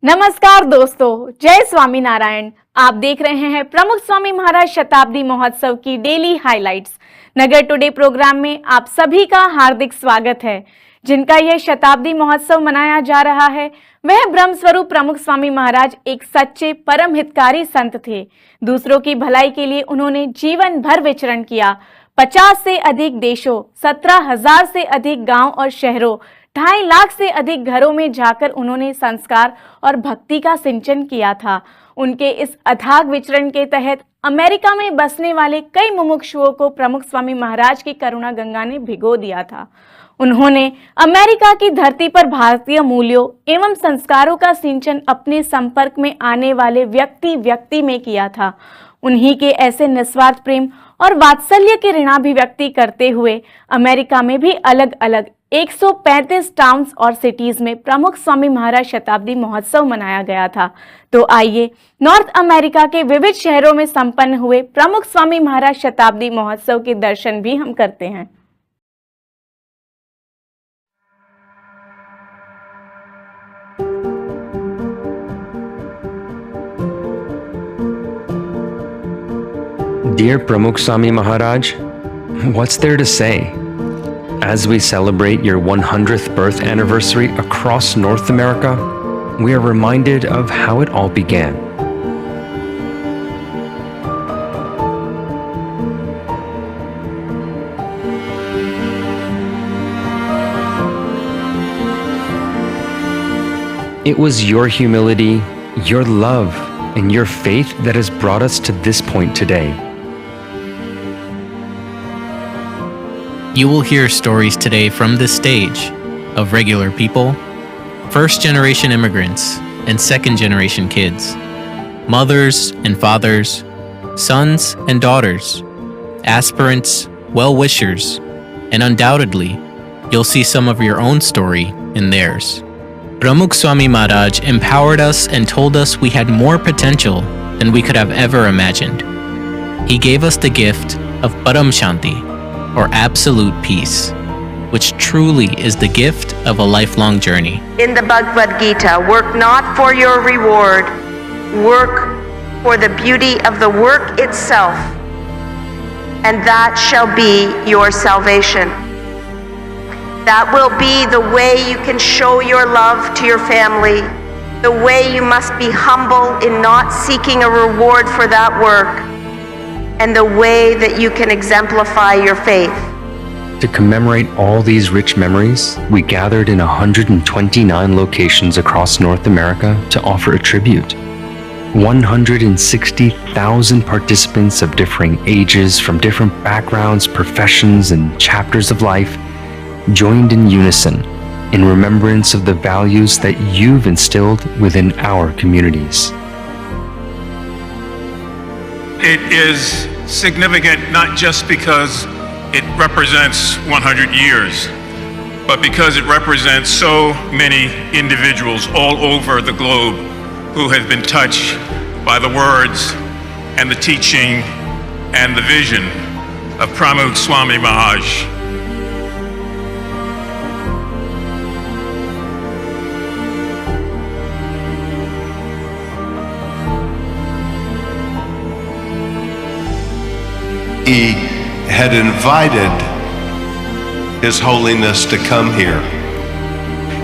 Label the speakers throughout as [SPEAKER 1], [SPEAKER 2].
[SPEAKER 1] नमस्कार दोस्तों, जय स्वामी नारायण। आप देख रहे हैं प्रमुख स्वामी महाराज शताब्दी महोत्सव की डेली हाइलाइट्स। नगर टुडे प्रोग्राम में आप सभी का हार्दिक स्वागत है। जिनका यह शताब्दी महोत्सव मनाया जा रहा है वह ब्रह्म स्वरूप प्रमुख स्वामी महाराज एक सच्चे परम हितकारी संत थे। दूसरों की भलाई के लिए उन्होंने जीवन भर विचरण किया। 50 से अधिक देशों, 17,000 से अधिक गांव और शहरों, 2.5 लाख से अधिक घरों में जाकर उन्होंने संस्कार और भक्ति का सिंचन किया था। उनके इस अथाग विचरण के तहत अमेरिका में बसने वाले कई मुमुक्षुओं को प्रमुख स्वामी महाराज की करुणा गंगा ने भिगो दिया था। उन्होंने अमेरिका की धरती पर भारतीय मूल्यों एवं संस्कारों का सिंचन अपने संपर्क में आने वाले व्यक्ति में किया था। उन्हीं के ऐसे निस्वार्थ प्रेम और वात्सल्य की ऋणाभिव्यक्ति करते हुए अमेरिका में भी अलग अलग 135 टाउन्स और सिटीज में प्रमुख स्वामी महाराज शताब्दी महोत्सव मनाया गया था। तो आइए नॉर्थ अमेरिका के विविध शहरों में संपन्न हुए प्रमुख स्वामी महाराज शताब्दी महोत्सव के दर्शन भी हम करते हैं।
[SPEAKER 2] Dear Pramukh Swami Maharaj, what's there to say? As we celebrate your 100th birth anniversary across North America, we are reminded of how it all began. It was your humility, your love, and your faith that has brought us to this point today.
[SPEAKER 3] You will hear stories today from this stage of regular people, first-generation immigrants and second-generation kids, mothers and fathers, sons and daughters, aspirants, well-wishers, and undoubtedly, you'll see some of your own story in theirs. Pramukh Swami Maharaj empowered us and told us we had more potential than we could have ever imagined. He gave us the gift of Param Shanti, or absolute peace, which truly is the gift of a lifelong journey.
[SPEAKER 4] In the Bhagavad Gita, work not for your reward, work for the beauty of the work itself, and that shall be your salvation. That will be the way you can show your love to your family, the way you must be humble in not seeking a reward for that work, and the way that you can exemplify your faith.
[SPEAKER 2] To commemorate all these rich memories, we gathered in 129 locations across North America to offer a tribute. 160,000 participants of differing ages, from different backgrounds, professions, and chapters of life joined in unison in remembrance of the values that you've instilled within our communities.
[SPEAKER 5] It is significant not just because it represents 100 years, but because it represents so many individuals all over the globe who have been touched by the words and the teaching and the vision of Pramukh Swami Maharaj.
[SPEAKER 6] He had invited His Holiness to come here.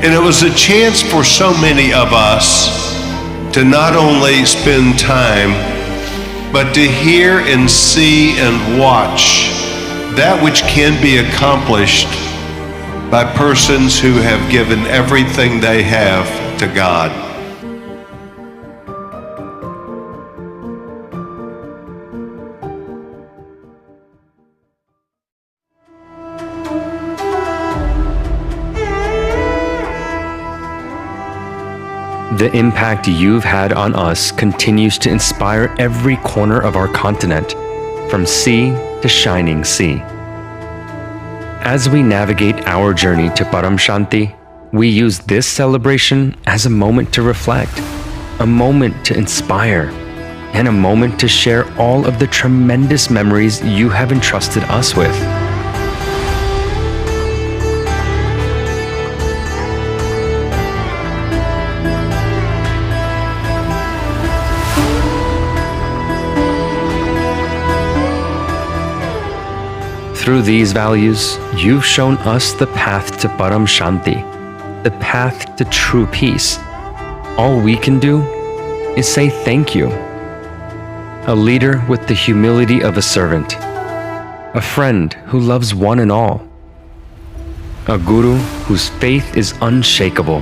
[SPEAKER 6] And it was a chance for so many of us to not only spend time, but to hear and see and watch that which can be accomplished by persons who have given everything they have to God.
[SPEAKER 2] The impact you've had on us continues to inspire every corner of our continent, from sea to shining sea. As we navigate our journey to Param Shanti, we use this celebration as a moment to reflect, a moment to inspire, and a moment to share all of the tremendous memories you have entrusted us with. Through these values, you've shown us the path to Param Shanti, the path to true peace. All we can do is say thank you. A leader with the humility of a servant, a friend who loves one and all, a guru whose faith is unshakable.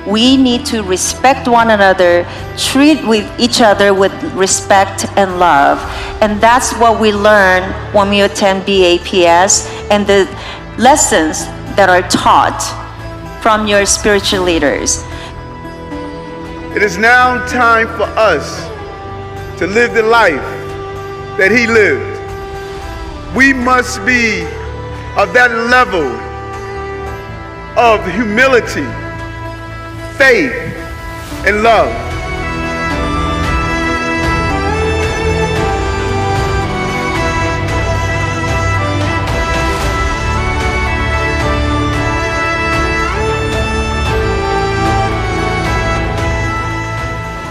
[SPEAKER 7] We need to respect one another, treat with each other with respect and love. And that's what we learn when we attend BAPS, and the lessons that are taught from your spiritual leaders.
[SPEAKER 8] It is now time for us to live the life that he lived. We must be of that level of humility, faith, and love.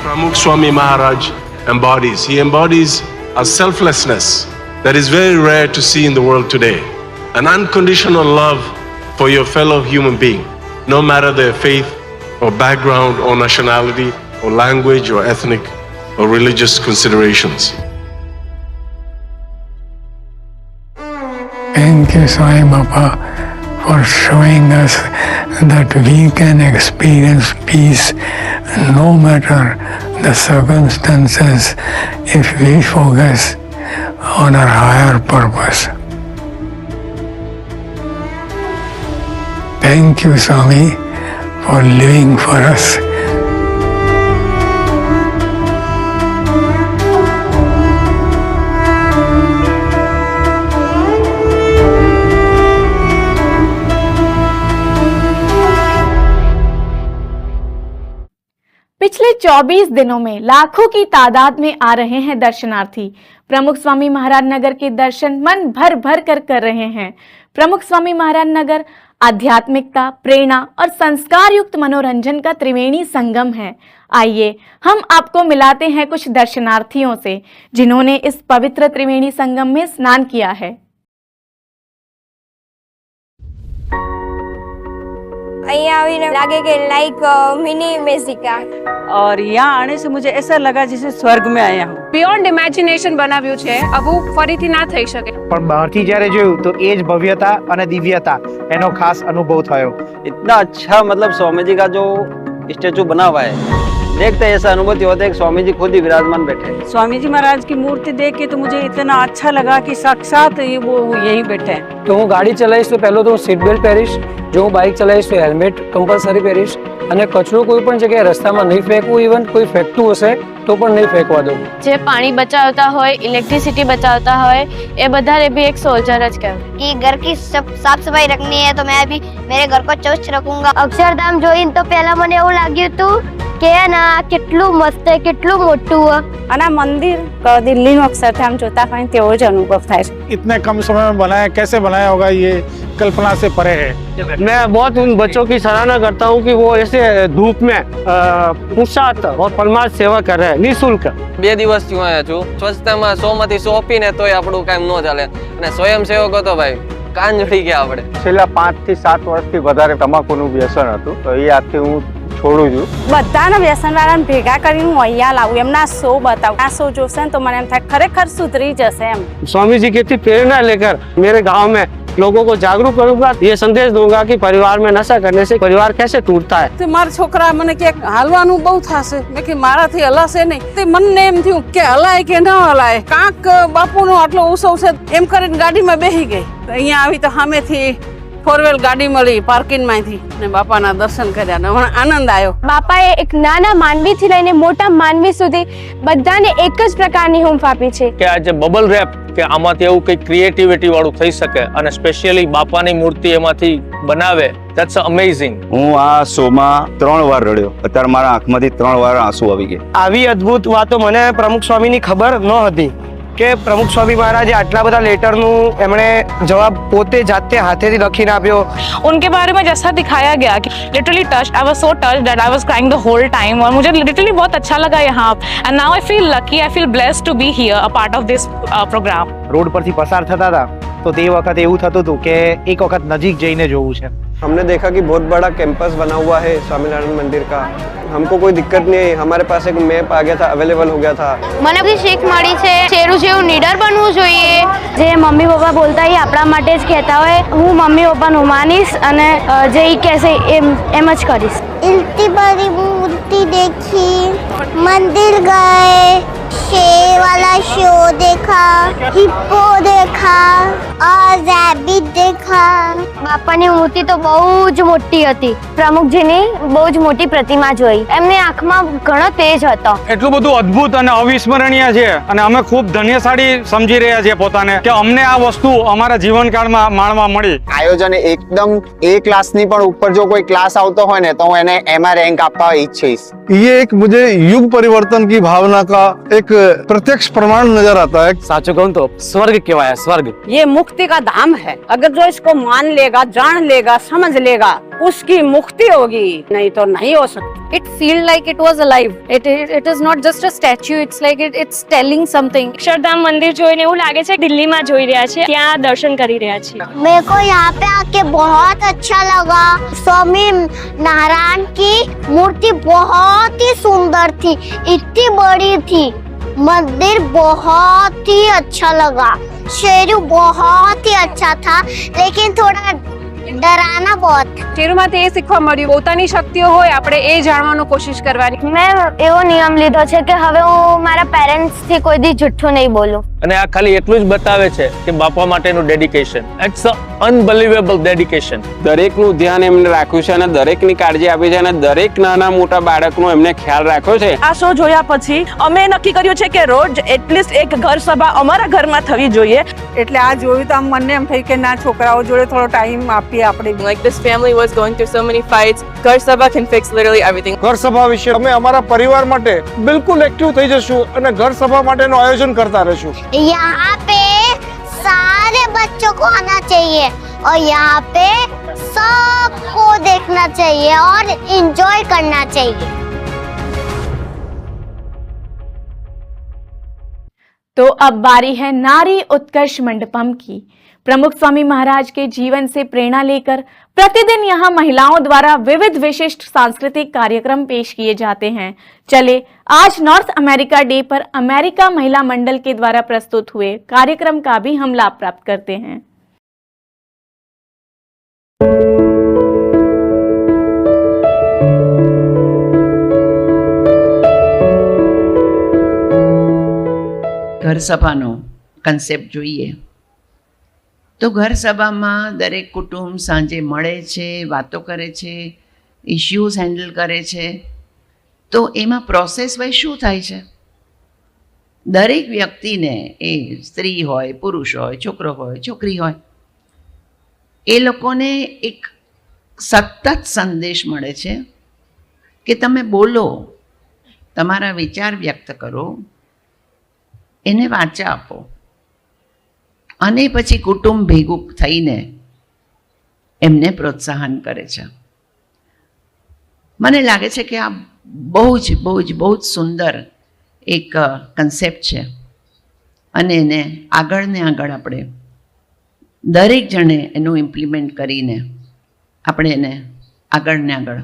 [SPEAKER 9] Pramukh Swami Maharaj embodies. He embodies a selflessness that is very rare to see in the world today. An unconditional love for your fellow human being, no matter their faith or background or nationality or language or ethnic or religious considerations.
[SPEAKER 10] Thank you, Sai Baba, for showing us that we can experience peace no matter the circumstances if we focus on our higher purpose. Thank you, Swami, for living for us.
[SPEAKER 1] पिछले 24 दिनों में लाखों की तादाद में आ रहे हैं दर्शनार्थी। प्रमुख स्वामी महाराज नगर के दर्शन मन भर भर कर रहे हैं। प्रमुख स्वामी महाराज नगर आध्यात्मिकता, प्रेरणा और संस्कार युक्त मनोरंजन का त्रिवेणी संगम है। आइए हम आपको मिलाते हैं कुछ दर्शनार्थियों से जिन्होंने इस पवित्र त्रिवेणी संगम में स्नान किया है।
[SPEAKER 11] અહીંયા આવીને લાગે કે લાઈક મિની અમેરિકા
[SPEAKER 12] और यहाँ आने से मुझे ऐसा लगा जैसे स्वर्ग में आया हूँ।
[SPEAKER 13] બિયોન્ડ ઇમેજિનેશન બનાવ્યું છે, આવું ફરીથી ના થઈ શકે।
[SPEAKER 14] પણ બહારથી જ્યારે જોયું તો એ જ ભવ્યતા અને દિવ્યતા એનો ખાસ અનુભવ થયો।
[SPEAKER 15] इतना अच्छा मतलब स्वामी जी का जो स्टेचू बना हुआ है, देखते ऐसा अनुभूति होता है कि स्वामी जी खुद ही विराजमान बैठे हैं।
[SPEAKER 12] स्वामी जी महाराज की मूर्ति देख के तो मुझे इतना अच्छा लगा कि साक्षात वो यही बैठे हैं।
[SPEAKER 16] तो હું ગાડી ચલાવીશ તો પહેલો તો હું સીટ બેલ્ટ પહેરીશ, જો હું બાઇક ચલાવીશ તો હેલ્મેટ કમ્પલસરી પહેરીશ અને કચરો કોઈ પણ જગ્યાએ રસ્તામાં નહીં ફેંકવું, ઇવન કોઈ ફેંકતું હશે તો પણ નહીં ફેંકવા દઉં।
[SPEAKER 11] જે પાણી બચાવતા હોય, ઇલેક્ટ્રિસિટી બચાવતા હોય, એ બધાને भी एक सोल्जर જ કહેવાય कि घर की साफ सफाई रखनी है तो मैं भी मेरे घर को चौस्त रखूंगा। अक्षरधाम જોઈને તો પહેલા મને એવું લાગ્યું હતું કે ના કેટલું મસ્ત છે, કેટલું મોટું છે અને આ મંદિર દિલ્હીનું અક્ષરધામ જોતા હોય તેવો જ અનુભવ થાય છે।
[SPEAKER 14] इतने कम समय में बनाया, कैसे बनाया होगा ये कल्पना से परे है।
[SPEAKER 16] मैं बहुत उन बच्चों की सराहना करता हूँ कि वो ऐसे धूप में पुरुषार्थ और परमार्थ सेवा कर रहे हैं निःशुल्क।
[SPEAKER 15] 2 દિવસથી હું આવ્યા છું। સ્વચ્છતામાં 100 માંથી 100 આપીને તોય આપણું કામ ન ચાલે અને સ્વયંસેવકો તો ભાઈ કાન જોડી ગયા આપણે।
[SPEAKER 14] છેલ્લા 5 થી 7 વર્ષથી વધારે તમાકુનું વ્યસન હતું, તો એ આજથી હું છોડું છું।
[SPEAKER 11] બધાના વ્યસનવાળાને ભેગા કરીને હું અહીંયા લાવું, એમના શો બતાવું। આ શો જોશે ને તો મને એમ થાય ખરેખર સુધરી જશે એમ।
[SPEAKER 16] स्वामी जी की इतनी प्रेरणा लेकर मेरे गांव में लोगों को जागरूक करूंगा, ये संदेश दूंगा कि परिवार में नशा करने से परिवार कैसे टूटता है।
[SPEAKER 12] तो मारा छोकरा મને કે હાલવાનું બહુ થાશે, મેં કે મારાથી હલાશે નહીં। તે મને એમ થયું કે હલાય કે ન હલાય, કાંક બાપુનો આટલો ઉત્સવ છે એમ કરીને ગાડીમાં બેસી ગઈ। અહીંયા આવી તો સામેથી 4 ગાડી મળી પાર્કિંગમાંથી ને બાપાના દર્શન કર્યા ને મને આનંદ આવ્યો।
[SPEAKER 11] બાપાએ એક નાના માનવીથી લઈને મોટા માનવી સુધી બધાને એક જ પ્રકારની હૂંફ આપી છે
[SPEAKER 16] કે આ જે બબલ રેપ કે આમાંથી એવું કંઈક ક્રિએટિવિટી વાળું થઈ શકે અને સ્પેશિયલી બાપાની મૂર્તિ એમાંથી બનાવે, ધેટ્સ અમેઝિંગ।
[SPEAKER 17] હું આ શોમાં 3 વાર રડ્યો, અત્યારે મારા આંખમાંથી 3 વાર આંસુ આવી ગયા।
[SPEAKER 16] આવી અદ્ભુત વાતો મને પ્રમુખ સ્વામીની ખબર ન હતી કે પ્રમુખ સ્વામી મહારાજે આટલા બધા લેટરનું એમણે જવાબ પોતે જાતે હાથેથી લખીને આપ્યો।
[SPEAKER 13] उनके बारे में जैसा दिखाया गया कि literally touched, I was so touched that I was crying the whole time और मुझे लिटरली बहुत अच्छा लगा यहाँ। And now I feel lucky, I feel blessed to be here a part of this programme.
[SPEAKER 14] Road પરથી પસાર થતા હતા તો તે વખતે એવું થતું હતું કે એક વખત નજીક જઈને જોવું છે।
[SPEAKER 15] हमने देखा कि बहुत बड़ा कैंपस बना हुआ है स्वामीनारायण मंदिर का। हमको कोई दिक्कत नहीं है, हमारे पास एक मैप आ गया था, अवेलेबल हो गया था।
[SPEAKER 11] મને બી શીખ મળી છે શેરું જેવું નીડર બનવું જોઈએ। જે મમ્મી પપ્પા બોલતા એ આપણા માટે જ કહેતા હોય, હું મમ્મી પપ્પાનું માનીશ અને જે ઈ કહેશે એમ જ કરીશ।
[SPEAKER 18] इतनी बड़ी मूर्ति देखी, मंदिर गए, शेर वाला शो देखा, हिप्पो देखा और रैबिट देखा। બાપાની મૂર્તિ તો બહુ જ મોટી હતી। પ્રમુખજીની બહુ જ મોટી પ્રતિમા જોઈ, એમની આંખમાં ઘણો તેજ હતો।
[SPEAKER 14] એટલું બધું અદ્ભુત અને અવિસ્મરણીય છે અને અમે ખૂબ ધન્યશાળી સમજી રહ્યા છીએ પોતાને કે અમને આ વસ્તુ અમારા જીવનકાળમાં માણવા મળી।
[SPEAKER 17] આયોજન એકદમ A ક્લાસની પણ ઉપર જો કોઈ ક્લાસ આવતો હોય ને તો હું એને એમાં રેન્ક આપવા ઈચ્છીશ।
[SPEAKER 8] ये एक मुझे युग परिवर्तन की भावना का एक प्रत्यक्ष प्रमाण नजर आता है।
[SPEAKER 16] સાચું કહું તો સ્વર્ગ કહેવાય, સ્વર્ગ।
[SPEAKER 12] ये मुक्ति का धाम है। अगर जो इसको मान लेगा, जान लेगा, समझ लेगा, उसकी मुक्ति होगी, नहीं तो नहीं हो सकती।
[SPEAKER 11] It feel like it was alive. It is not just a statue. It's like it's telling something.
[SPEAKER 13] Akshardham મંદિર જોઈને એવું લાગે છે દિલ્હીમાં જોઈ રહ્યા છે, ત્યાં દર્શન કરી રહ્યા છીએ।
[SPEAKER 18] मेरे को यहाँ पे आके बहुत अच्छा लगा। स्वामी नारायण की मूर्ति बहुत ही सुंदर थी, इतनी बड़ी थी। मंदिर बहुत ही अच्छा लगा। शेरू बहुत ही अच्छा था, लेकिन थोड़ा डराना बहुत।
[SPEAKER 13] શેરુમાંથી એ શીખવા મળ્યું પોતાની શક્તિઓ હોય આપણે એ જાણવાનો કોશિશ કરવાની।
[SPEAKER 11] મેં એવો નિયમ લીધો છે કે હવે હું મારા પેરેન્ટ્સથી કોઈ દી જુઠ્ઠું નહીં બોલું।
[SPEAKER 16] અને આ ખાલી એટલું જ બતાવે છે કે બાપા માટેનું dedication, it's a unbelievable dedication.
[SPEAKER 15] દરેકનું ધ્યાન એમને રાખ્યું છે અને દરેકની કાળજી આપી છે અને દરેક નાના મોટા બાળકનો એમને ખ્યાલ રાખ્યો છે।
[SPEAKER 12] આ શો જોયા પછી અમે નક્કી કર્યું છે કે રોજ એટલીસ્ટ એક ઘર સભા અમારા ઘરમાં થવી જોઈએ। એટલે આ જોયું તો આમ મને એમ થઈ કે ના છોકરાઓ જોડે થોડો ટાઈમ આપીએ આપણે।
[SPEAKER 13] Like this family was going through so many fights. ઘર સભા can fix literally everything.
[SPEAKER 8] ઘર સભા વિશે અમે અમારા પરિવાર માટે બિલકુલ એક્ટિવ થઈ જશું અને ઘર સભા માટેનું આયોજન કરતા રહીશું।
[SPEAKER 18] यहाँ पे सारे बच्चों को आना चाहिए और यहाँ पे सबको देखना चाहिए और एंजॉय करना चाहिए।
[SPEAKER 1] तो अब बारी है नारी उत्कर्ष मंडपम की। प्रमुख स्वामी महाराज के जीवन से प्रेरणा लेकर प्रतिदिन यहाँ महिलाओं द्वारा विविध विशिष्ट सांस्कृतिक कार्यक्रम पेश किए जाते हैं। चले आज नॉर्थ अमेरिका डे पर अमेरिका महिला मंडल के द्वारा प्रस्तुत हुए कार्यक्रम का भी हम लाभ प्राप्त करते हैं।
[SPEAKER 19] ઘર સભાનો કન્સેપ્ટ જોઈએ તો ઘર સભામાં દરેક કુટુંબ સાંજે મળે છે, વાતો કરે છે, ઇશ્યુઝ હેન્ડલ કરે છે. તો એમાં પ્રોસેસ વાઇઝ શું થાય છે? દરેક વ્યક્તિને, એ સ્ત્રી હોય, પુરુષ હોય, છોકરો હોય, છોકરી હોય, એ લોકોને એક સતત સંદેશ મળે છે કે તમે બોલો, તમારા વિચાર વ્યક્ત કરો, એને વાચા આપો, અને પછી કુટુંબ ભેગું થઈને એમને પ્રોત્સાહન કરે છે. મને લાગે છે કે આ બહુ જ સુંદર એક કન્સેપ્ટ છે, અને એને આગળ ને આગળ આપણે દરેક જણે એનું ઇમ્પ્લિમેન્ટ કરીને આપણે એને આગળ ને આગળ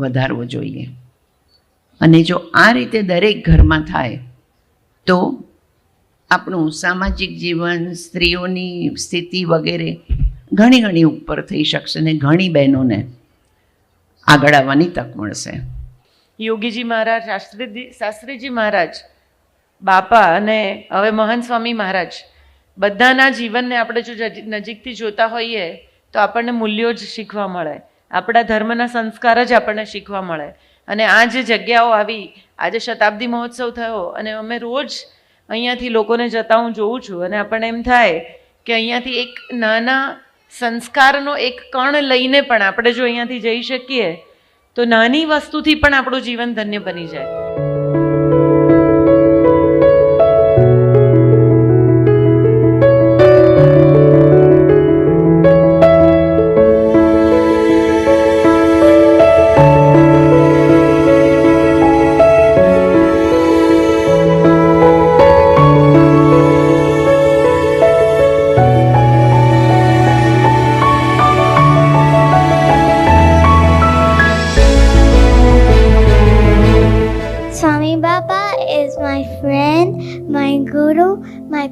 [SPEAKER 19] વધારવો જોઈએ. અને જો આ રીતે દરેક ઘરમાં થાય તો આપણું સામાજિક જીવન, સ્ત્રીઓની સ્થિતિ વગેરે ઘણી ઉપર થઈ શકશે ને ઘણી બહેનોને આગળ આવવાની તક મળશે.
[SPEAKER 20] યોગીજી મહારાજ, શાસ્ત્રીજી મહારાજ, બાપા અને હવે મહંત સ્વામી મહારાજ, બધાના જીવનને આપણે જો નજીકથી જોતા હોઈએ તો આપણને મૂલ્યો જ શીખવા મળે, આપણા ધર્મના સંસ્કાર જ આપણને શીખવા મળે. અને આ જે જગ્યાઓ આવી, આજે શતાબ્દી મહોત્સવ થયો અને અમે રોજ અહીંયાથી લોકોને જતા હું જોઉં છું, અને આપણને એમ થાય કે અહીંયાથી એક નાના સંસ્કારનો એક કણ લઈને પણ આપણે જો અહીંયાથી જઈ શકીએ તો નાની વસ્તુથી પણ આપણું જીવન ધન્ય બની જાય.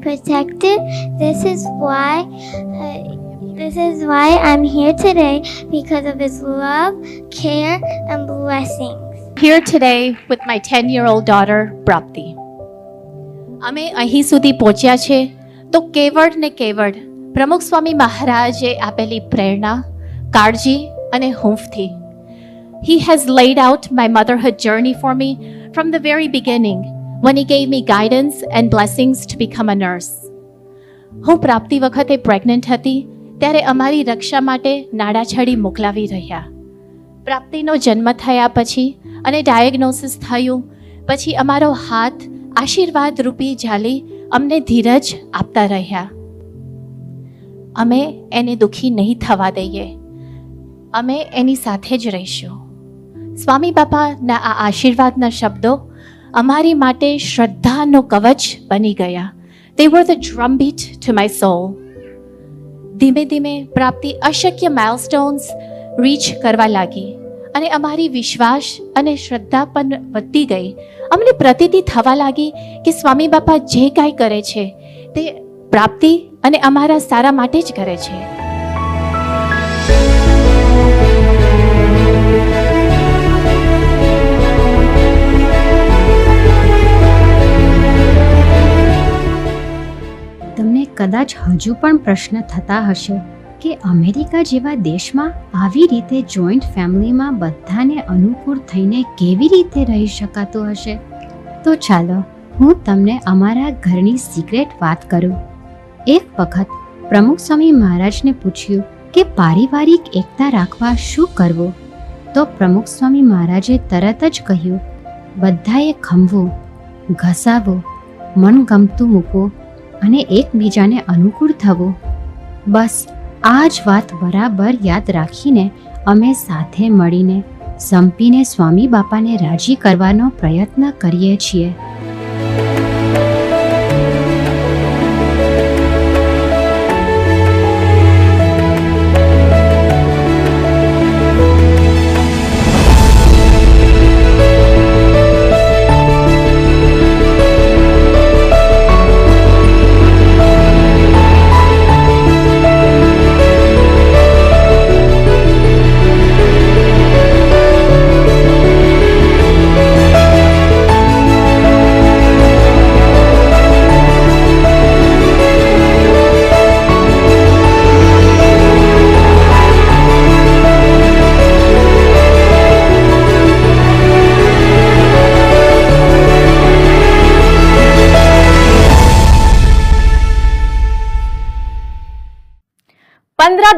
[SPEAKER 18] Protector. This is why I'm here today, because of his love, care, and blessings.
[SPEAKER 21] Here today with my 10-year-old daughter Prapti. અમે અહીં સુધી પહોંચ્યા છે તો કેવળ ને કેવળ પ્રમુખ સ્વામી મહારાજે આપેલી પ્રેરણા, કાળજી અને હૂંફથી. He has laid out my motherhood journey for me from the very beginning, when he gave me guidance and blessings to become a nurse. હું પ્રાપ્તિ વખતે પ્રેગ્નન્ટ હતી ત્યારે અમારી રક્ષા માટે નાડાછડી મોકલાવી રહ્યા. પ્રાપ્તિનો જન્મ થયા પછી અને ડાયગ્નોસિસ થયું પછી અમારો હાથ આશીર્વાદ રૂપી ઝાલી અમને ધીરજ આપતા રહ્યા. અમે એને દુઃખી નહીં થવા દઈએ, અમે એની સાથે જ રહીશું. સ્વામી બાપાના આ આશીર્વાદના શબ્દો અમારી માટે શ્રદ્ધાનો કવચ બની ગયા. They were the drumbeat to my soul. ધીમે ધીમે પ્રાપ્તિ અશક્ય માઇલસ્ટોન્સ રીચ કરવા લાગી અને અમારી વિશ્વાસ અને શ્રદ્ધા પણ વધતી ગઈ. અમને પ્રતીતિ થવા લાગી કે સ્વામી બાપા જે કાંઈ કરે છે તે પ્રાપ્તિ અને અમારા સારા માટે જ કરે છે.
[SPEAKER 22] તમને કદાચ હજુ પણ પ્રશ્ન થતા હશે કે અમેરિકા જેવા દેશમાં આવી રીતે જોઈન્ટ ફેમિલીમાં બધાને અનુકૂળ થઈને કેવી રીતે રહી શકાતું હશે? તો ચાલો હું તમને અમારા ઘરની સિક્રેટ વાત કરું. એક વખત પ્રમુખ સ્વામી મહારાજને પૂછ્યું કે પારિવારિક એકતા રાખવા શું કરવું? તો પ્રમુખ સ્વામી મહારાજે તરત જ કહ્યું, બધાએ ખમવું, ઘસાવવું, મનગમતું મૂકવું અને એકબીજાને અનુકૂળ થવું. બસ આ જ વાત બરાબર યાદ રાખીને અમે સાથે મળીને સંપીને સ્વામી બાપાને રાજી કરવાનો પ્રયત્ન કરીએ છીએ.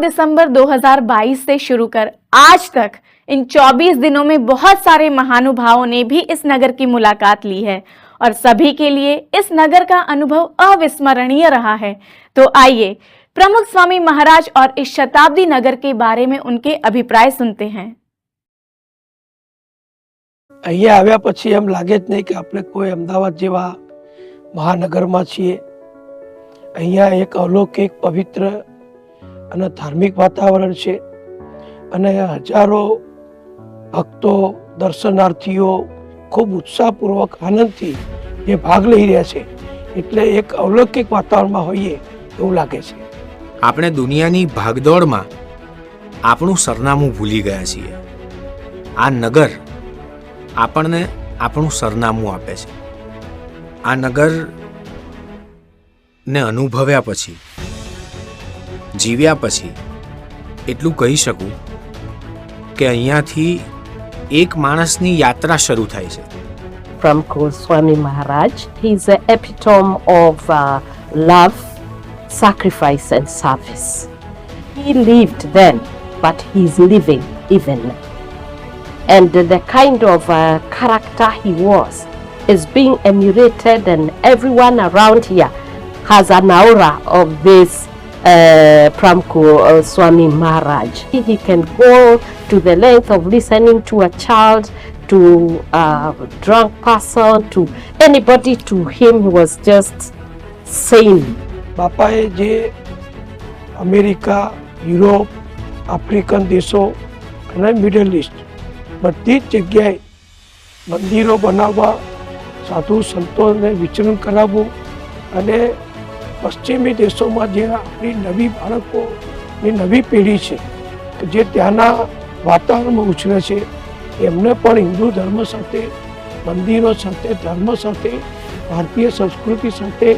[SPEAKER 1] दिसंबर 2022 से शुरू कर आज तक इन 24 दिनों में बहुत सारे महानुभावों ने भी इस नगर की मुलाकात ली है और सभी के लिए इस नगर का अनुभव अविस्मरणीय रहा है. तो आइए प्रमुख स्वामी महाराज और इस शताब्दी नगर के बारे में उनके अभिप्राय सुनते हैं.
[SPEAKER 3] અહીંયા આવ્યા પછી એમ લાગે જ નહીં કે આપણે કોઈ અમદાવાદ જેવા મહાનગરમાં છીએ. અહીંયા એક અલૌકિક પવિત્ર અને ધાર્મિક વાતાવરણ છે અને હજારો ભક્તો દર્શનાર્થીઓ ખૂબ ઉત્સાહપૂર્વક આનંદથી જે ભાગ લઈ રહ્યા છે એટલે એક અલૌકિક વાતાવરણમાં હોઈએ એવું લાગે છે.
[SPEAKER 4] આપણે દુનિયાની ભાગદોડમાં આપણું સરનામું ભૂલી ગયા છીએ. આ નગર આપણને આપણું સરનામું આપે છે. આ નગરને અનુભવ્યા પછી જીવ્યા પછી એટલું કહી શકું કે અહીંયાથી એક માણસની યાત્રા શરૂ થાય છે.
[SPEAKER 23] Pramukh Swami Maharaj, he is the epitome of love, sacrifice and service. He lived then, but he is living even now. And the kind of character he was is being emulated, and everyone around here has an aura of this Pramukh Swami Maharaj. He can go to the length of listening to a child, to a drunk person, to anybody. To him he was just sane.
[SPEAKER 3] બાપાએ જે America, Europe, African દેશો અને middle east બધી જ જગ્યાએ મંદિરો બનાવવા, સાધુ સંતોને વિચરણ કરાવવું અને પશ્ચિમી દેશોમાં જે આપણી નવી બાળકોની નવી પેઢી છે કે જે ત્યાંના વાતાવરણમાં ઉછરે છે એમને પણ હિન્દુ ધર્મ સાથે, મંદિરો સાથે, ધર્મ સાથે, ભારતીય સંસ્કૃતિ સાથે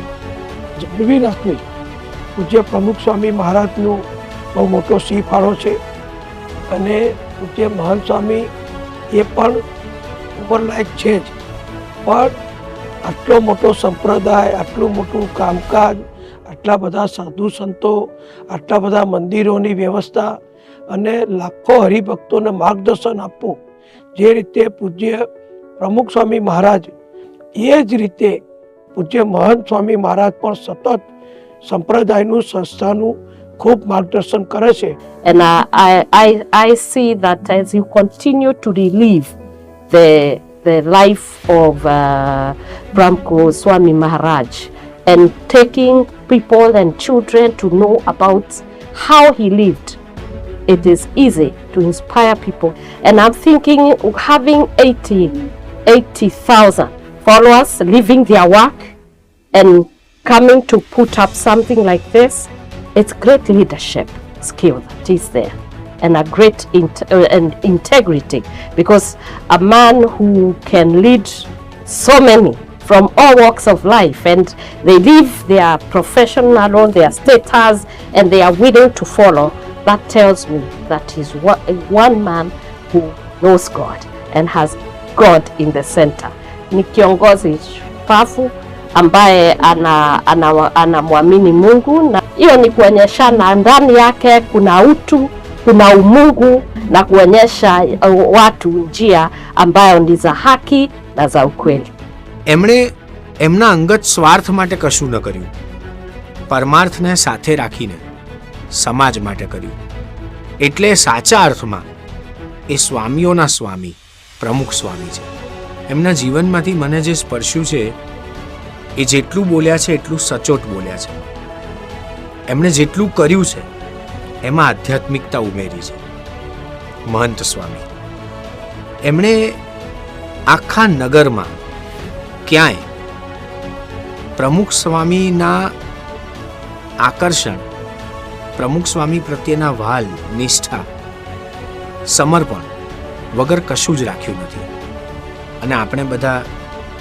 [SPEAKER 3] જાળવી રાખવી પૂજ્ય પ્રમુખ સ્વામી મહારાજનો બહુ મોટો સિંહ ફાળો છે. અને પૂજ્ય મહાન સ્વામી એ પણ ઉંમરલાયક છે જ, પણ આટલો મોટો સંપ્રદાય, આટલું મોટું કામકાજ, આટલા બધા સાધુ સંતો, આટલા બધા મંદિરોની વ્યવસ્થા અને લાખો હરિભક્તોને માર્ગદર્શન આપવું, જે રીતે પૂજ્ય પ્રમુખ સ્વામી મહારાજ એ જ રીતે પૂજ્ય મહંત સ્વામી મહારાજ પણ સતત સંપ્રદાયનું, સંસ્થાનું ખૂબ માર્ગદર્શન કરે છે.
[SPEAKER 23] And I see that as you continue to relive the life of Pramukh Swami Maharaj and taking people and children to know about how he lived, it is easy to inspire people. And I'm thinking having 80,000 followers living their work and coming to put up something like this, it's great leadership skill that is there and a great integrity, because a man who can lead so many from all walks of life and they leave their profession alone, their status, and they are willing to follow, that tells me that he's one man who knows God and has God in the center. Ni kiongozi pafu ambaye anamwamini Mungu, na hiyo ni kuonyeshana ndani yake kuna utu, kuna umungu na kuonyesha watu njia ambayo ni za haki na za ukweli.
[SPEAKER 4] એમણે એમના અંગત સ્વાર્થ માટે કશું ન કર્યું. પરમાર્થને સાથે રાખીને સમાજ માટે કર્યું. એટલે સાચા અર્થમાં એ સ્વામીઓના સ્વામી પ્રમુખ સ્વામી છે. એમના જીવનમાંથી મને જે સ્પર્શ્યું છે એ જેટલું બોલ્યા છે એટલું સચોટ બોલ્યા છે. એમણે જેટલું કર્યું છે એમાં આધ્યાત્મિકતા ઉમેરી છે. મહંત સ્વામી એમણે આખા નગરમાં ક્યાંય પ્રમુખ સ્વામીના આકર્ષણ, પ્રમુખ સ્વામી પ્રત્યેના વાલ, નિષ્ઠા, સમર્પણ વગર કશું જ રાખ્યું નથી. અને આપણે બધા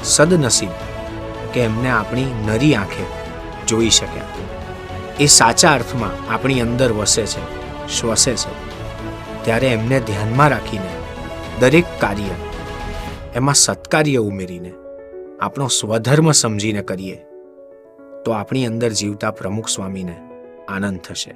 [SPEAKER 4] સદનસીબ કે એમને આપણી નરી આંખે જોઈ શક્યા. એ સાચા અર્થમાં આપણી અંદર વસે છે, શ્વસે છે. ત્યારે એમને ધ્યાનમાં રાખીને દરેક કાર્ય એમાં સત્કાર્ય ઉમેરીને આપણો સ્વધર્મ સમજીને કરીએ તો આપણી અંદર જીવતા પ્રમુખ સ્વામીને આનંદ થશે.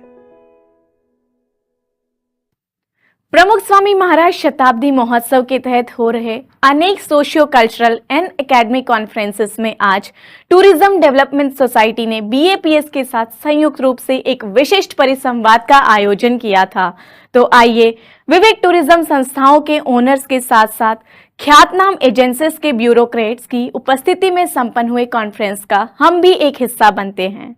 [SPEAKER 1] प्रमुख स्वामी महाराज शताब्दी महोत्सव के तहत हो रहे अनेक socio cultural and academic conferences में आज टूरिज्म डेवलपमेंट सोसाइटी ने BAPS के साथ संयुक्त रूप से एक विशिष्ट परिसंवाद का आयोजन किया था. तो आइए विविध टूरिज्म संस्थाओं के ओनर्स के साथ साथ ख्यातनाम एजेंसीज के ब्यूरोक्रेट्स की उपस्थिति में संपन्न हुए कॉन्फ्रेंस का हम भी एक हिस्सा बनते हैं.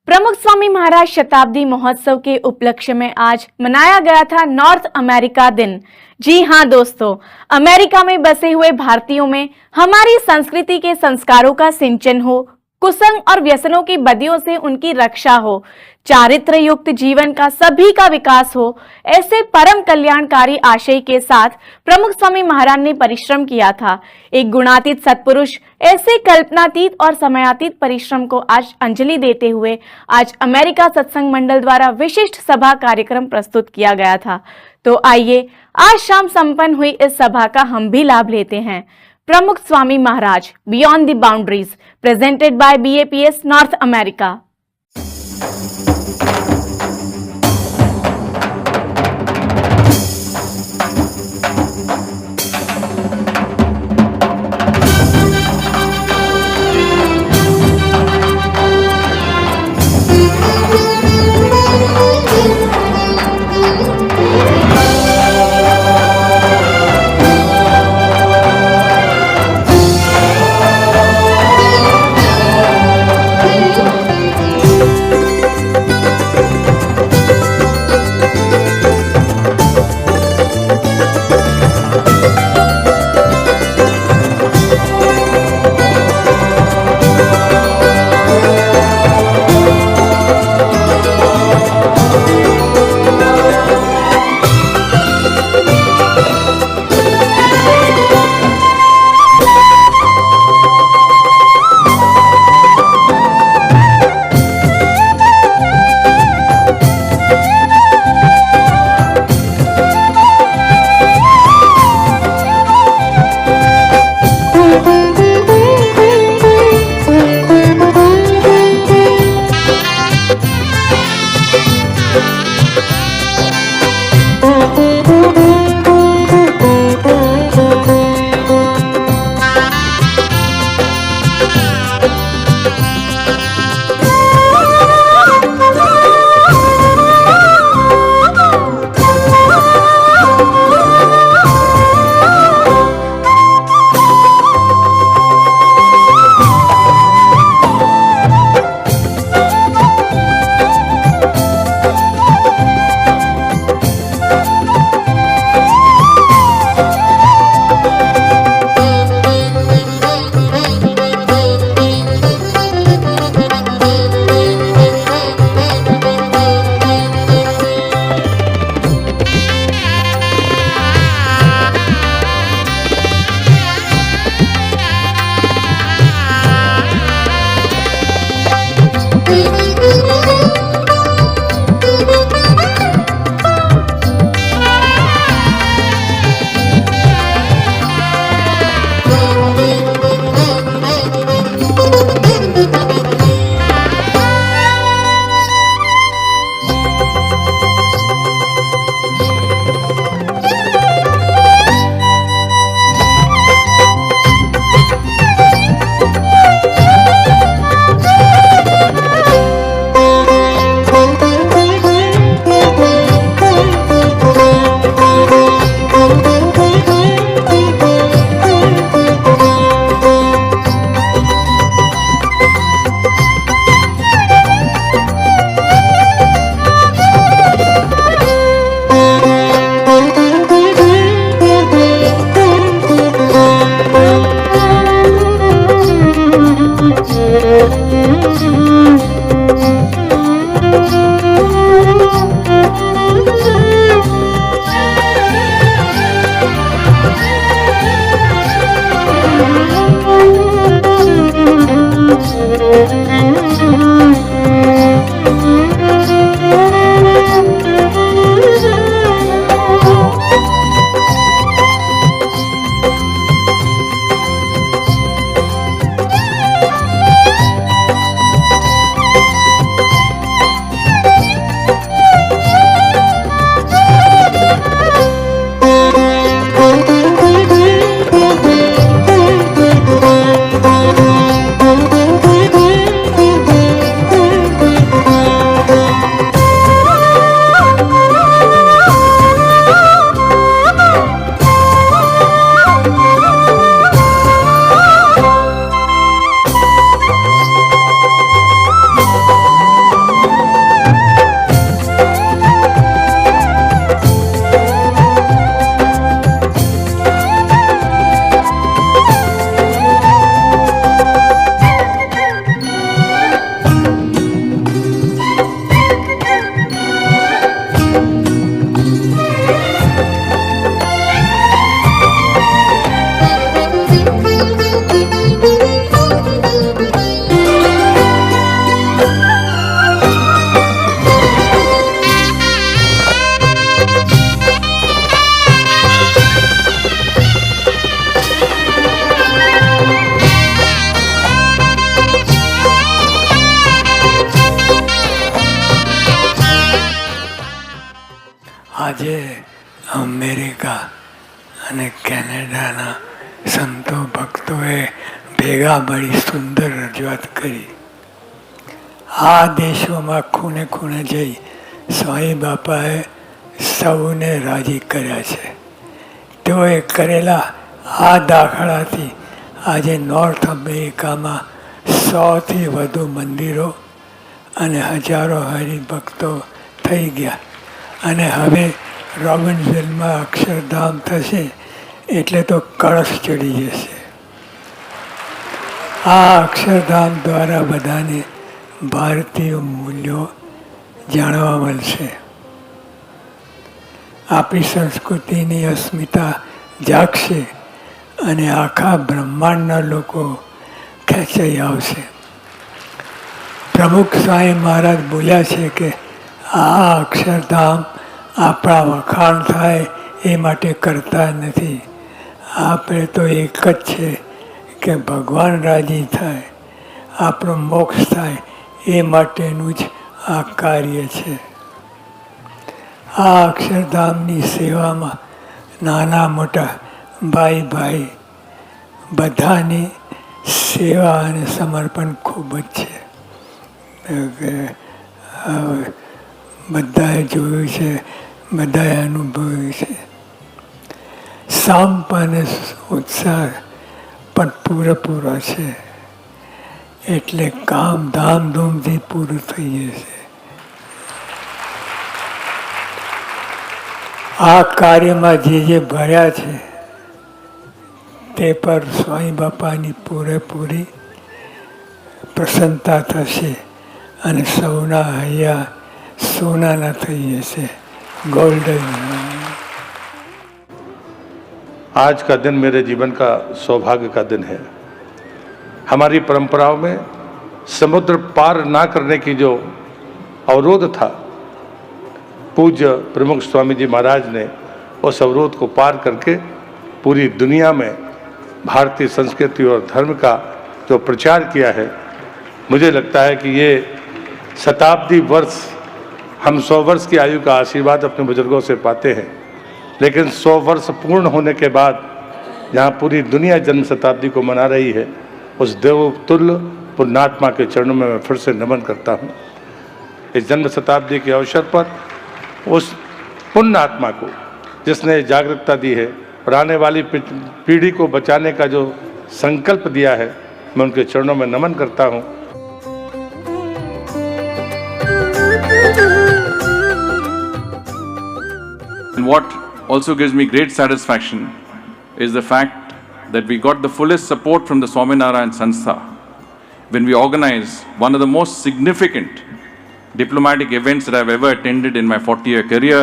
[SPEAKER 1] प्रमुख स्वामी महाराज शताब्दी महोत्सव के उपलक्ष्य में आज मनाया गया था नॉर्थ अमेरिका दिन। जी हाँ दोस्तों, अमेरिका में बसे हुए भारतीयों में हमारी संस्कृति के संस्कारों का सिंचन हो, कुसंग और व्यसनों की बदियों से उनकी रक्षा हो, चारित्र युक्त जीवन का सभी का विकास हो, ऐसे परम कल्याणकारी आशय के साथ प्रमुख स्वामी महाराज ने परिश्रम किया था। एक गुणातीत सत्पुरुष ऐसे कल्पनातीत और समयातीत परिश्रम को आज अंजलि देते हुए आज अमेरिका सत्संग मंडल द्वारा विशिष्ट सभा कार्यक्रम प्रस्तुत किया गया था। तो आइए आज शाम संपन्न हुई इस सभा का हम भी लाभ लेते हैं। Pramukh Swami Maharaj beyond the boundaries, presented by BAPS north America.
[SPEAKER 10] આજે અમેરિકા અને કેનેડાના સંતો ભક્તોએ ભેગા મળી સુંદર રજૂઆત કરી. આ દેશોમાં ખૂણે ખૂણે જઈ સ્વામી બાપાએ સૌને રાજી કર્યા છે. તેઓએ કરેલા આ દાખલાથી આજે નોર્થ અમેરિકામાં 100થી વધુ મંદિરો અને હજારો હરિભક્તો થઈ ગયા અને હવે રોબિન્સવિલમાં અક્ષરધામ થશે એટલે તો કળશ ચડી જશે. આ અક્ષરધામ દ્વારા બધાને ભારતીય મૂલ્યો જાણવા મળશે. આપણી સંસ્કૃતિની અસ્મિતા જાગશે અને આખા બ્રહ્માંડના લોકો ખેંચાઈ આવશે. પ્રમુખ સ્વામી મહારાજ બોલ્યા છે કે આ અક્ષરધામ આપણા વખાણ થાય એ માટે કરતા નથી. આપણે તો એક જ છે કે ભગવાન રાજી થાય, આપણો મોક્ષ થાય એ માટેનું જ આ કાર્ય છે. આ અક્ષરધામની સેવામાં નાના મોટા ભાઈ ભાઈ બધાની સેવા અને સમર્પણ ખૂબ જ છે. બધાએ જોયું છે, બધાએ અનુભવ્યું છે. સંપ અને ઉત્સાહ પણ પૂરેપૂરો છે એટલે કામ ધામધૂમથી પૂરું થઈ જશે. આ કાર્યમાં જે ભર્યા છે તે પર સ્વામી બાપાની પૂરેપૂરી પ્રસન્નતા થશે અને સૌના હૈયા સોનાના થઈ જશે, गोल्डन.
[SPEAKER 2] आज का दिन मेरे जीवन का सौभाग्य का दिन है. हमारी परंपराओं में समुद्र पार ना करने की जो अवरोध था, पूज्य प्रमुख स्वामी जी महाराज ने उस अवरोध को पार करके पूरी दुनिया में भारतीय संस्कृति और धर्म का जो प्रचार किया है, मुझे लगता है कि ये शताब्दी वर्ष हम 100 वर्ष की आयु का आशीर्वाद अपने बुजुर्गों से पाते हैं, लेकिन 100 वर्ष पूर्ण होने के बाद जहाँ पूरी दुनिया जन्म शताब्दी को मना रही है, उस देवतुल्य पुण्यात्मा के चरणों में मैं फिर से नमन करता हूँ. इस जन्म शताब्दी के अवसर पर उस पुण्यात्मा को जिसने जागरूकता दी है और आने वाली पीढ़ी को बचाने का जो संकल्प दिया है, मैं उनके चरणों में नमन करता हूँ.
[SPEAKER 5] And what also gives me great satisfaction is the fact that we got the fullest support from the Swaminarayan Sanstha when we organized one of the most significant diplomatic events that I've ever attended in my 40-year career,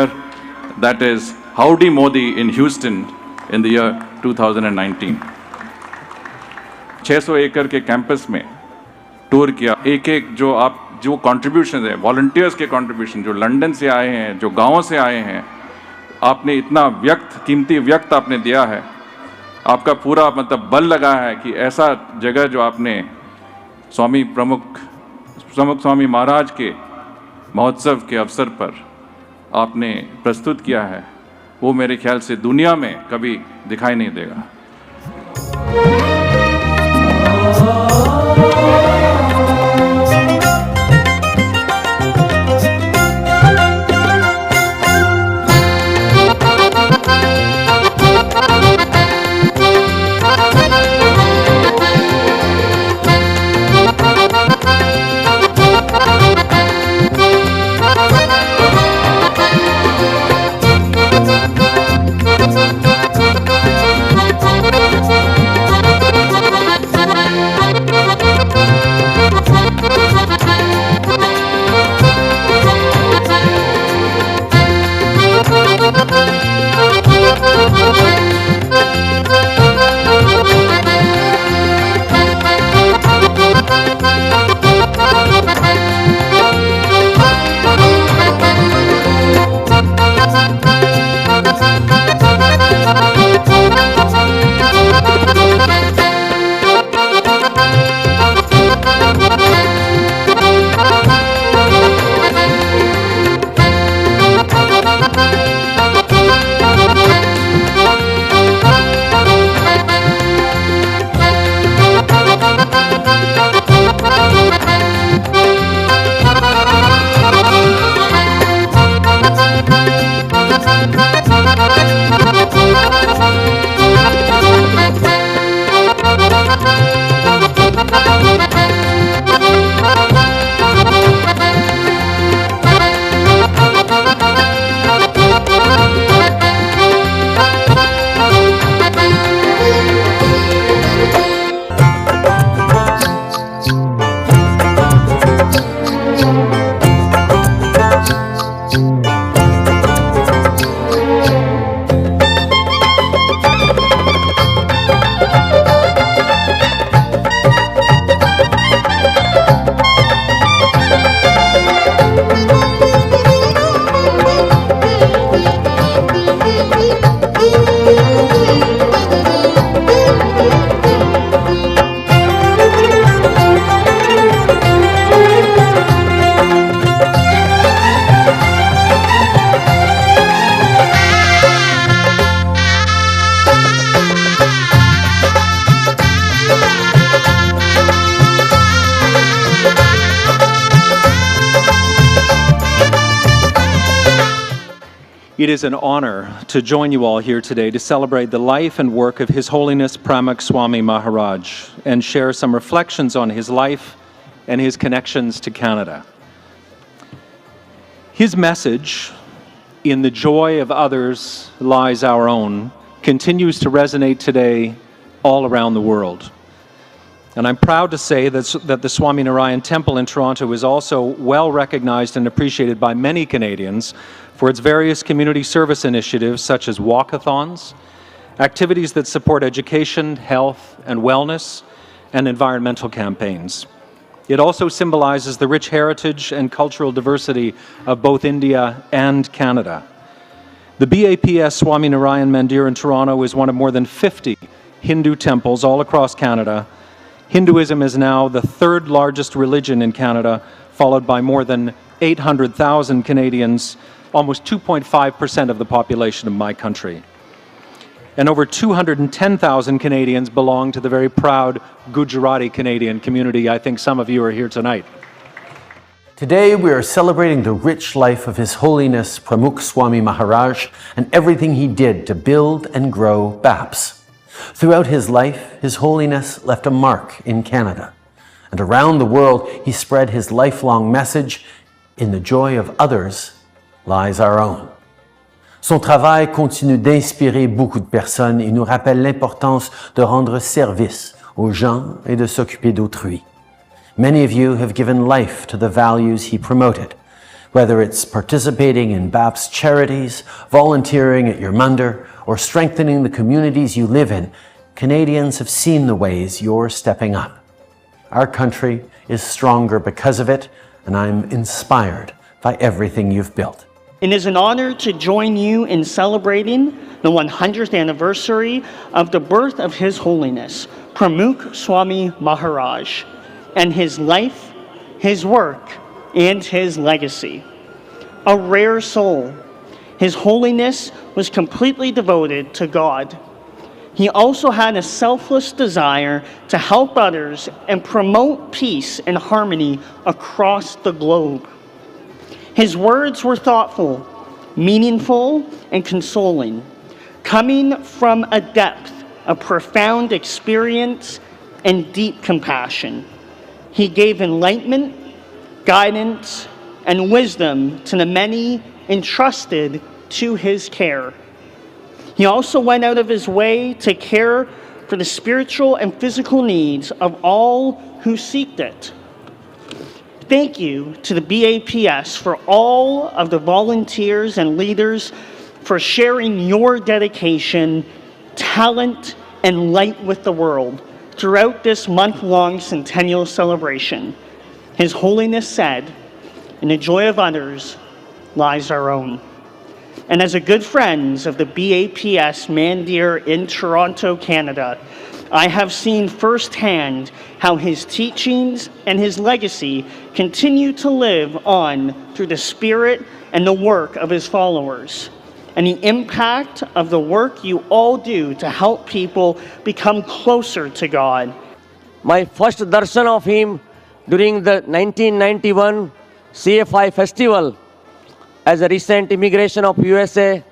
[SPEAKER 5] that is Howdy Modi in Houston in the year 2019. 600 एकड़ के campus में tour किया. एक जो contribution है, volunteers के contribution, जो London से आए हैं, जो गाँवों से आए हैं, आपने इतना कीमती व्यक्त आपने दिया है. आपका पूरा मतलब बल लगा है कि ऐसा जगह जो आपने प्रमुख स्वामी महाराज के महोत्सव के अवसर पर आपने प्रस्तुत किया है, वो मेरे ख्याल से दुनिया में कभी दिखाई नहीं देगा.
[SPEAKER 6] It is an honor to join you all here today to celebrate the life and work of His Holiness Pramukh Swami Maharaj and share some reflections on his life and his connections to Canada. His message, "In the joy of others lies our own," continues to resonate today all around the world. And I'm proud to say that the Swami Narayan Temple in Toronto is also well recognized and appreciated by many Canadians for its various community service initiatives such as walkathons, activities that support education, health and wellness, and environmental campaigns. It also symbolizes the rich heritage and cultural diversity of both India and Canada. The BAPS Swami Narayan Mandir in Toronto is one of more than 50 Hindu temples all across Canada. Hinduism is now the third largest religion in Canada, followed by more than 800,000 Canadians, almost 2.5% of the population of my country. And over 210,000 Canadians belong to the very proud Gujarati Canadian community. I think some of you are here tonight.
[SPEAKER 7] Today we are celebrating the rich life of His Holiness Pramukh Swami Maharaj and everything he did to build and grow BAPS. Throughout his life, His Holiness left a mark in Canada. And around the world, he spread his lifelong message, "In the joy of others lies our own." Son travail continue d'inspirer beaucoup de personnes et nous rappelle l'importance de rendre service aux gens et de s'occuper d'autrui. Many of you have given life to the values he promoted. Whether it's participating in BAPS charities, volunteering at your mandir, or strengthening the communities you live in, Canadians have seen the ways you're stepping up. Our country is stronger because of it, and I'm inspired by everything you've built.
[SPEAKER 9] It is an honor to join you in celebrating the 100th anniversary of the birth of His Holiness, Pramukh Swami Maharaj, and his life, his work, and his legacy. A rare soul, His Holiness was completely devoted to God. He also had a selfless desire to help others and promote peace and harmony across the globe. His words were thoughtful, meaningful, and consoling, coming from a depth of profound experience and deep compassion. He gave enlightenment, guidance, and wisdom to the many entrusted to his care. He also went out of his way to care for the spiritual and physical needs of all who seeked it. Thank you to the BAPS for all of the volunteers and leaders for sharing your dedication, talent, and light with the world throughout this month-long centennial celebration. His Holiness said, "In the joy of others lies our own." And as a good friend of the BAPS Mandir in Toronto, Canada, I have seen firsthand how his teachings and his legacy continue to live on through the spirit and the work of his followers, and the impact of the work you all do to help people become closer to God.
[SPEAKER 24] My first darshan of him during the 1991 CFI festival. As a recent immigration of USA,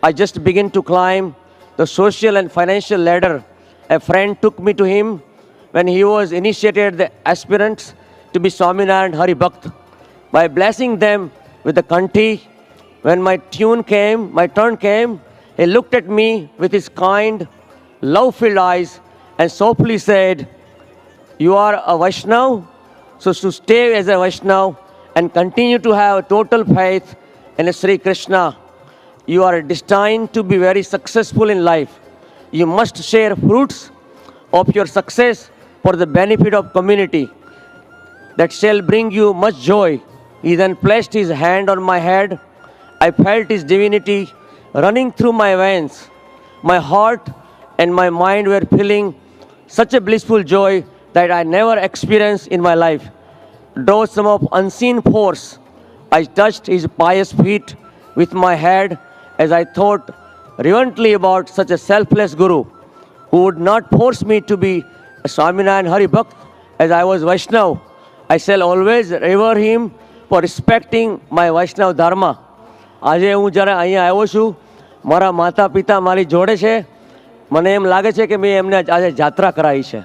[SPEAKER 24] I just began to climb the social and financial ladder. A friend took me to him when he was initiated the aspirants to be Swaminarayan Hari Bhakt. By blessing them with the kanti, when my turn came, he looked at me with his kind, love-filled eyes and softly said, "You are a Vaishnav, so to stay as a Vaishnav and continue to have total faith in Sri Krishna. You are destined to be very successful in life. You must share fruits of your success for the benefit of community. That shall bring you much joy." He then placed his hand on my head. I felt his divinity running through my veins. My heart and my mind were feeling such a blissful joy that I never experienced in my life. Though some of unseen force, I touched his pious feet with my head as I thought reverently about such a selfless Guru who would not force me to be a Swaminarayan Hari Bhakt as I was Vaishnav. I shall always revere him for respecting my Vaishnav Dharma. આજે હું જ્યારે અહીંયા આવ્યો છું, મારા માતા પિતા મારી જોડે છે. મને એમ લાગે છે કે મેં એમને આજે જાત્રા કરાવી છે.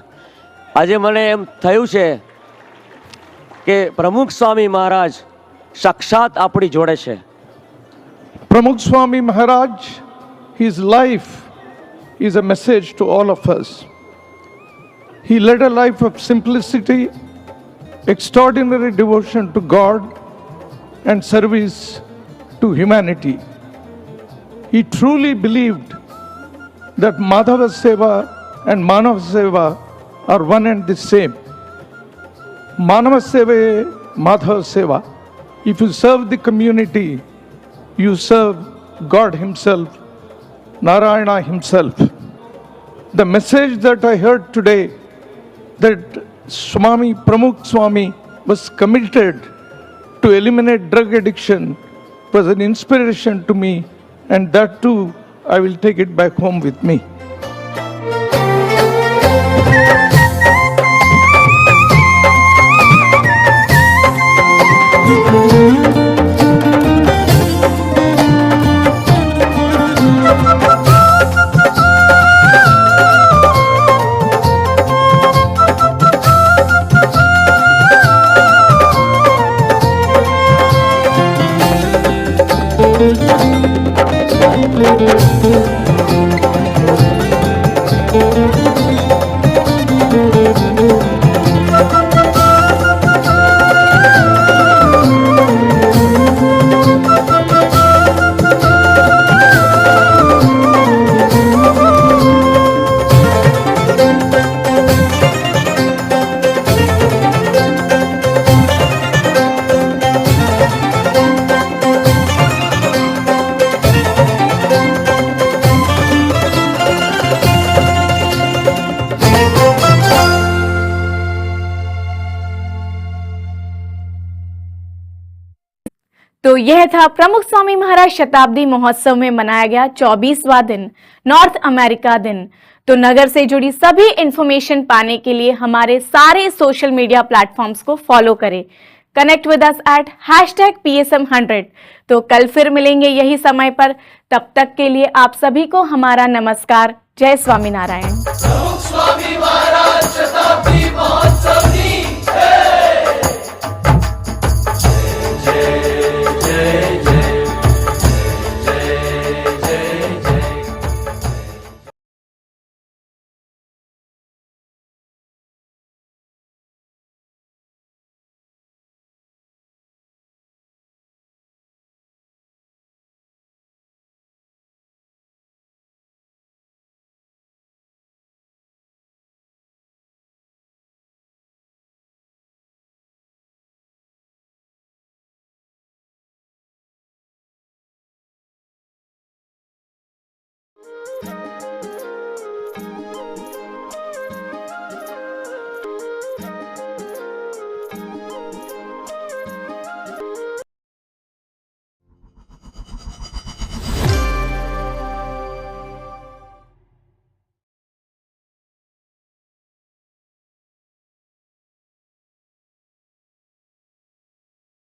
[SPEAKER 24] આજે મને એમ થયું છે કે પ્રમુખ સ્વામી મહારાજ સાક્ષાત આપણી જોડે છે.
[SPEAKER 11] Pramukh Swami Maharaj, his life is a message to all of us. He led a life of simplicity, extraordinary devotion to God, and service to humanity. He truly believed that Madhava Seva and Manava Seva are one and the same. Manava Seva is Madhava Seva. If you serve the community, you serve God Himself, Narayana Himself. The message that I heard today, that Swami Pramukh Swami was committed to eliminate drug addiction, was an inspiration to me, and that too I will take it back home with me.
[SPEAKER 1] तो यह था प्रमुख स्वामी महाराज शताब्दी महोत्सव में मनाया गया 24वां दिन, नॉर्थ अमेरिका दिन। तो नगर से जुड़ी सभी इंफॉर्मेशन पाने के लिए हमारे सारे सोशल मीडिया प्लेटफॉर्म्स को फॉलो करें। Connect with us at #PSM100। तो कल फिर मिलेंगे यही समय पर। तब तक के लिए आप सभी को हमारा नमस्कार। जय स्वामीनारायण।
[SPEAKER 14] स्वामी महाराज शताब्दी महोत्सव